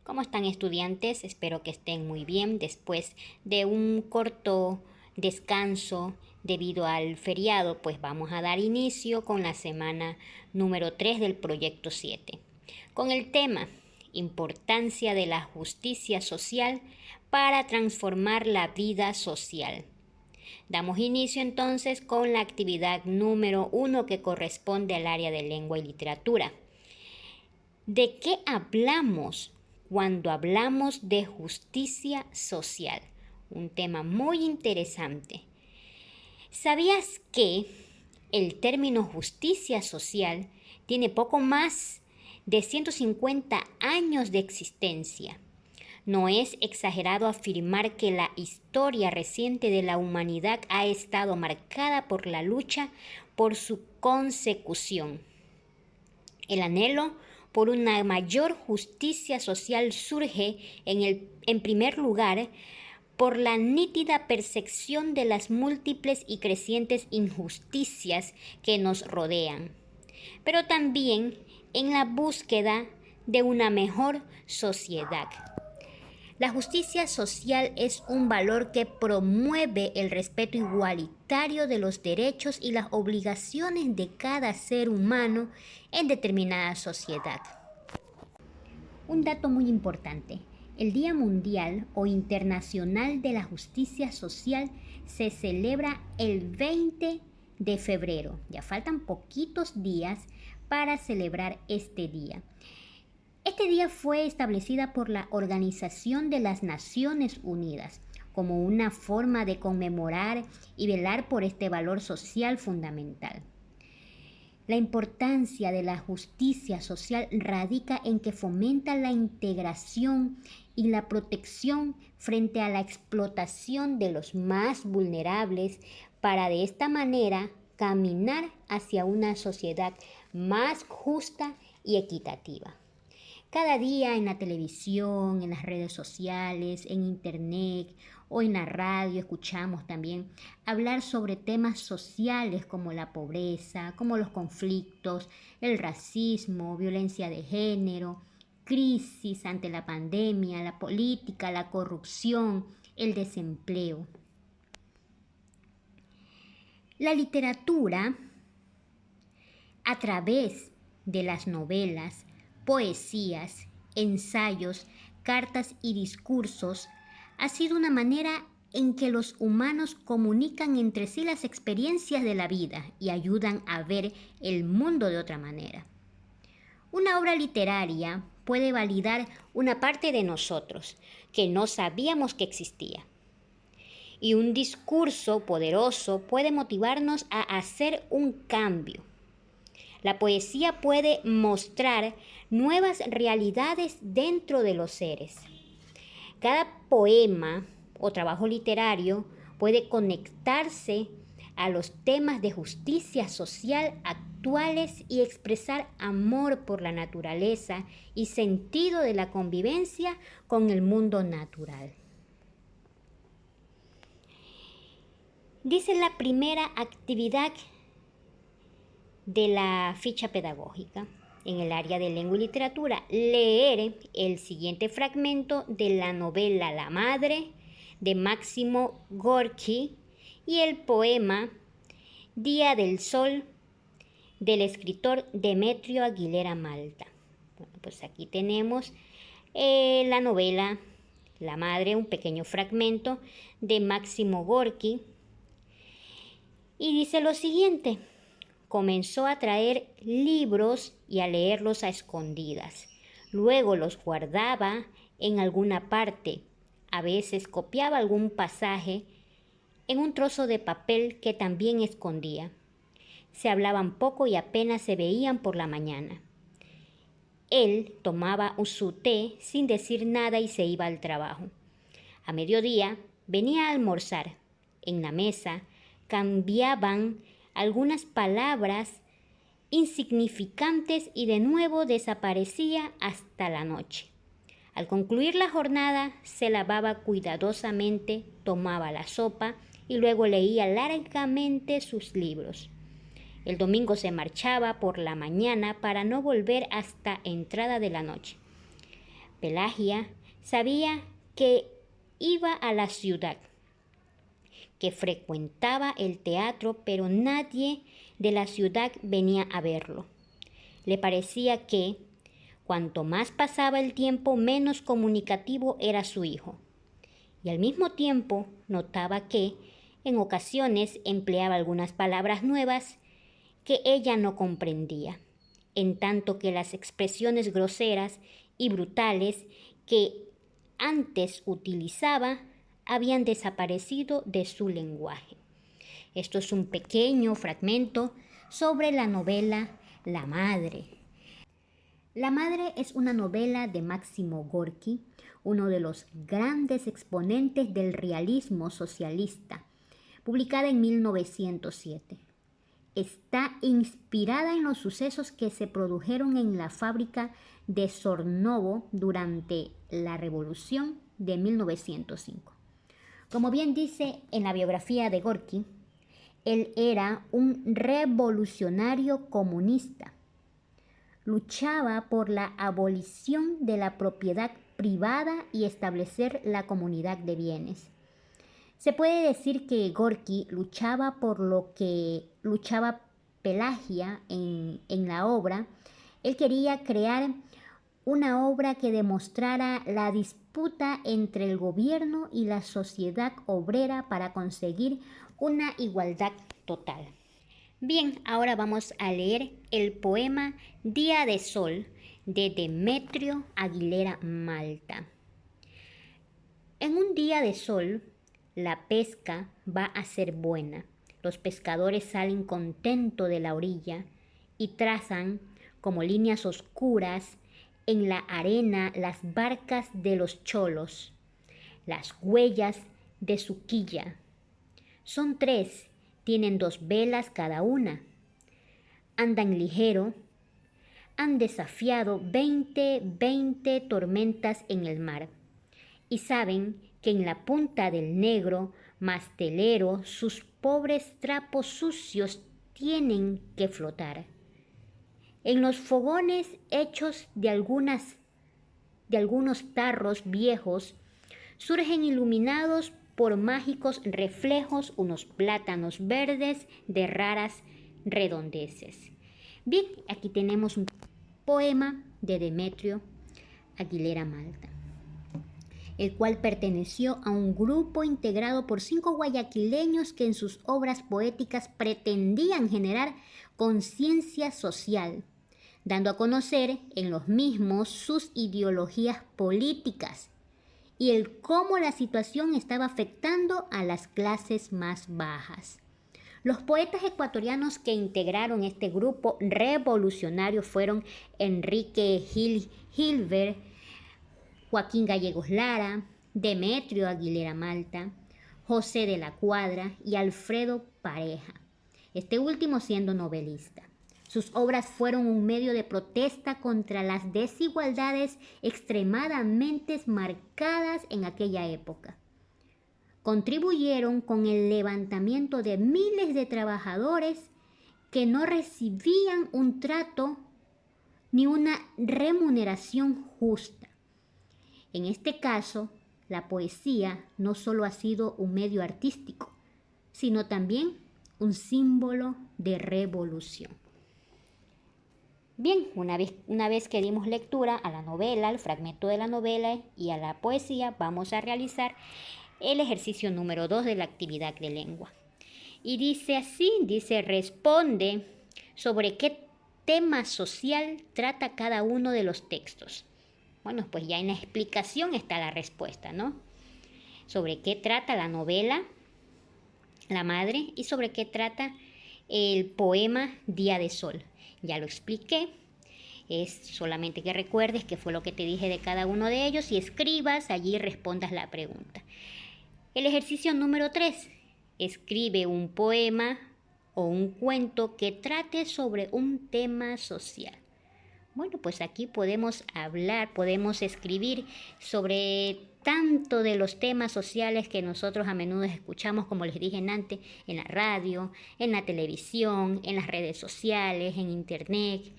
¿Cómo están, estudiantes? Espero que estén muy bien después de un corto descanso debido al feriado, pues vamos a dar inicio con la semana número 3 del proyecto 7, con el tema Importancia de la justicia social para transformar la vida social. Damos inicio entonces con la actividad número 1 que corresponde al área de lengua y literatura. ¿De qué hablamos cuando hablamos de justicia social? Un tema muy interesante. ¿Sabías que el término justicia social tiene poco más de 150 años de existencia? No es exagerado afirmar que la historia reciente de la humanidad ha estado marcada por la lucha por su consecución. El anhelo por una mayor justicia social surge en primer lugar por la nítida percepción de las múltiples y crecientes injusticias que nos rodean, pero también en la búsqueda de una mejor sociedad. La justicia social es un valor que promueve el respeto igualitario de los derechos y las obligaciones de cada ser humano en determinada sociedad. Un dato muy importante: el Día Mundial o Internacional de la Justicia Social se celebra el 20 de febrero. Ya faltan poquitos días para celebrar este día. Este día fue establecida por la Organización de las Naciones Unidas como una forma de conmemorar y velar por este valor social fundamental. La importancia de la justicia social radica en que fomenta la integración y la protección frente a la explotación de los más vulnerables para de esta manera caminar hacia una sociedad más justa y equitativa. Cada día en la televisión, en las redes sociales, en internet o en la radio escuchamos también hablar sobre temas sociales como la pobreza, como los conflictos, el racismo, violencia de género, crisis ante la pandemia, la política, la corrupción, el desempleo. La literatura, a través de las novelas, poesías, ensayos, cartas y discursos, ha sido una manera en que los humanos comunican entre sí las experiencias de la vida y ayudan a ver el mundo de otra manera. Una obra literaria puede validar una parte de nosotros que no sabíamos que existía. Y un discurso poderoso puede motivarnos a hacer un cambio. La poesía puede mostrar nuevas realidades dentro de los seres. Cada poema o trabajo literario puede conectarse a los temas de justicia social actuales y expresar amor por la naturaleza y sentido de la convivencia con el mundo natural. Dice la primera actividad de la ficha pedagógica en el área de lengua y literatura: leer el siguiente fragmento de la novela La Madre de Máximo Gorki y el poema Día del Sol del escritor Demetrio Aguilera Malta. Bueno, pues aquí tenemos la novela La Madre, un pequeño fragmento de Máximo Gorki, y dice lo siguiente: comenzó a traer libros y a leerlos a escondidas. Luego los guardaba en alguna parte. A veces copiaba algún pasaje en un trozo de papel que también escondía. Se hablaban poco y apenas se veían por la mañana. Él tomaba su té sin decir nada y se iba al trabajo. A mediodía venía a almorzar. En la mesa cambiaban algunas palabras insignificantes y de nuevo desaparecía hasta la noche. Al concluir la jornada, se lavaba cuidadosamente, tomaba la sopa y luego leía largamente sus libros. El domingo se marchaba por la mañana para no volver hasta entrada de la noche. Pelagia sabía que iba a la ciudad, que frecuentaba el teatro, pero nadie de la ciudad venía a verlo. Le parecía que, cuanto más pasaba el tiempo, menos comunicativo era su hijo. Y al mismo tiempo notaba que, en ocasiones, empleaba algunas palabras nuevas que ella no comprendía, en tanto que las expresiones groseras y brutales que antes utilizaba habían desaparecido de su lenguaje. Esto es un pequeño fragmento sobre la novela La Madre. La Madre es una novela de Máximo Gorki, uno de los grandes exponentes del realismo socialista, publicada en 1907. Está inspirada en los sucesos que se produjeron en la fábrica de Sornovo durante la Revolución de 1905. Como bien dice en la biografía de Gorki, él era un revolucionario comunista. Luchaba por la abolición de la propiedad privada y establecer la comunidad de bienes. Se puede decir que Gorki luchaba por lo que luchaba Pelagia en la obra. Él quería crear una obra que demostrara la disputa entre el gobierno y la sociedad obrera para conseguir una igualdad total. Bien, ahora vamos a leer el poema Día de Sol de Demetrio Aguilera Malta. En un día de sol, la pesca va a ser buena. Los pescadores salen contentos de la orilla y trazan como líneas oscuras en la arena las barcas de los cholos, las huellas de su quilla. Son 3, tienen 2 velas cada una. Andan ligero, han desafiado 20 tormentas en el mar y saben que en la punta del negro mastelero sus pobres trapos sucios tienen que flotar. En los fogones hechos de algunos tarros viejos surgen iluminados por mágicos reflejos unos plátanos verdes de raras redondeces. Bien, aquí tenemos un poema de Demetrio Aguilera Malta, el cual perteneció a un grupo integrado por 5 guayaquileños que en sus obras poéticas pretendían generar conciencia social, dando a conocer en los mismos sus ideologías políticas y el cómo la situación estaba afectando a las clases más bajas. Los poetas ecuatorianos que integraron este grupo revolucionario fueron Enrique Gilbert, Joaquín Gallegos Lara, Demetrio Aguilera Malta, José de la Cuadra y Alfredo Pareja, este último siendo novelista. Sus obras fueron un medio de protesta contra las desigualdades extremadamente marcadas en aquella época. Contribuyeron con el levantamiento de miles de trabajadores que no recibían un trato ni una remuneración justa. En este caso, la poesía no solo ha sido un medio artístico, sino también un símbolo de revolución. Bien, una vez que dimos lectura a la novela, al fragmento de la novela y a la poesía, vamos a realizar el ejercicio número 2 de la actividad de lengua. Y dice así, responde sobre qué tema social trata cada uno de los textos. Bueno, pues ya en la explicación está la respuesta, ¿no? Sobre qué trata la novela La Madre y sobre qué trata el poema Día de Sol. Ya lo expliqué, es solamente que recuerdes qué fue lo que te dije de cada uno de ellos y escribas allí y respondas la pregunta. El ejercicio número 3, escribe un poema o un cuento que trate sobre un tema social. Bueno, pues aquí podemos hablar, podemos escribir sobre tanto de los temas sociales que nosotros a menudo escuchamos, como les dije antes, en la radio, en la televisión, en las redes sociales, en internet,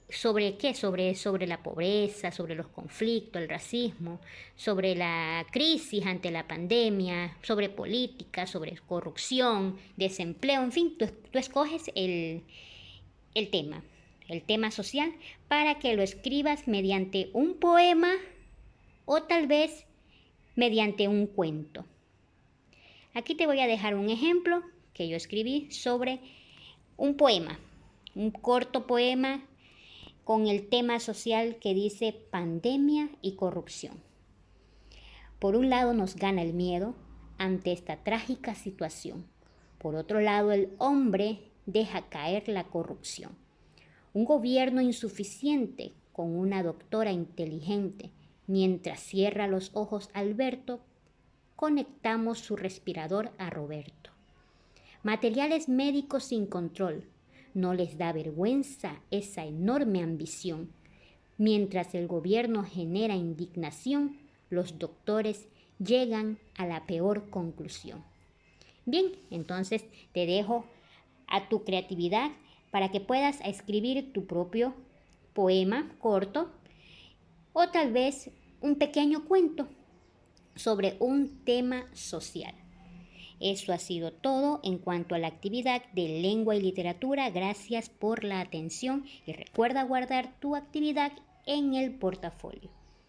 ¿Sobre qué? Sobre la pobreza, sobre los conflictos, el racismo, sobre la crisis ante la pandemia, sobre política, sobre corrupción, desempleo, en fin, tú escoges el tema, el tema social, para que lo escribas mediante un poema o tal vez mediante un cuento. Aquí te voy a dejar un ejemplo que yo escribí sobre un poema, un corto poema con el tema social que dice pandemia y corrupción. Por un lado nos gana el miedo ante esta trágica situación. Por otro lado, el hombre deja caer la corrupción. Un gobierno insuficiente con una doctora inteligente. Mientras cierra los ojos Alberto, conectamos su respirador a Roberto. Materiales médicos sin control. No les da vergüenza esa enorme ambición. Mientras el gobierno genera indignación, los doctores llegan a la peor conclusión. Bien, entonces te dejo a tu creatividad para que puedas escribir tu propio poema corto o tal vez un pequeño cuento sobre un tema social. Eso ha sido todo en cuanto a la actividad de lengua y literatura. Gracias por la atención y recuerda guardar tu actividad en el portafolio.